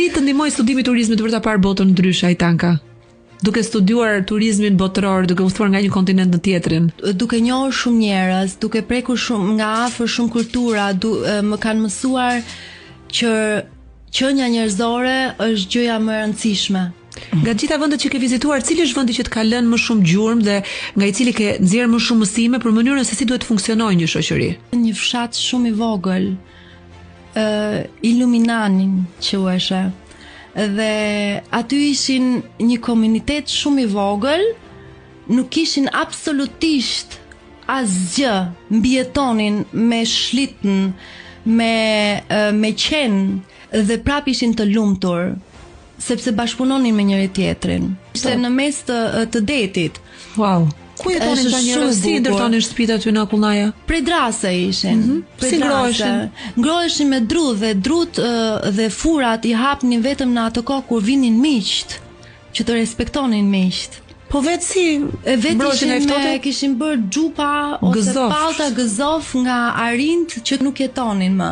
Si të ndihmoj studimi i turizmit për ta parë botën ndryshe, Ajtanka? Duke studiuar turizmin botëror, duke udhëtuar nga një kontinent në tjetrin, duke njohur shumë njerëz, duke prekur shumë nga afër shumë kultura, më kanë mësuar që qenia njerëzore është gjëja më e rëndësishme. Nga gjitha vendet që ke vizituar, cili është vendi që të ka lënë më shumë gjurmë dhe nga i cili ke nxjerrë më shumë mësime për mënyrën se si duhet të funksionojë një shoqëri? Një fshat shumë i vogël, Iluminanin quheshe. Dhe aty ishin një komunitet shumë i vogël, nuk ishin absolutisht asgjë, mbijetonin me shlitën, me qenë dhe prap ishin të lumtur, sepse bashkëpunonin me njëri tjetrin. Ishte në mes të detit. Wow. Ku jetonin ta njerëz? Si ndërtonin shtëpitë aty në Akullaja? Prej drase ishin. Si ngroheshin? Ngroheshin me dru dhe drut dhe furat i hapnin vetëm në atë kohë kur vinin miqt, që të respektonin miqt. Po vetë si kishin bërë xhupa ose pallta gëzof nga arind që nuk jetonin më.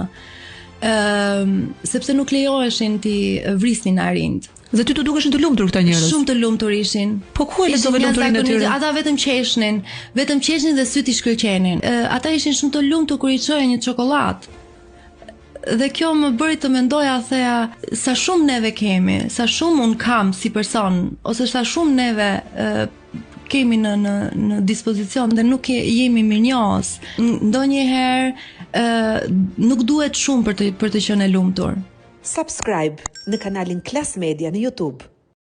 Sepse nuk lejoheshin ti vrisnin arind. Dhe ty të dukeshin të lumtur këta njerëz? Shumë të lumtur ishin. Po ku e lexove lumturinë e tyre? Ata vetëm qeshnin dhe syt i shkëlqenin. Ata ishin shumë të lumtur kur i çoja një çokoladë. Dhe kjo më bëri të mendoja, theja, sa shumë neve kemi, sa shumë un kam si person, ose sa shumë neve kemi në dispozicion dhe nuk jemi mirënjohës. Ndonjëherë nuk duhet shumë për të qenë lumtur. Subscribe në kanalin Klas Media në YouTube.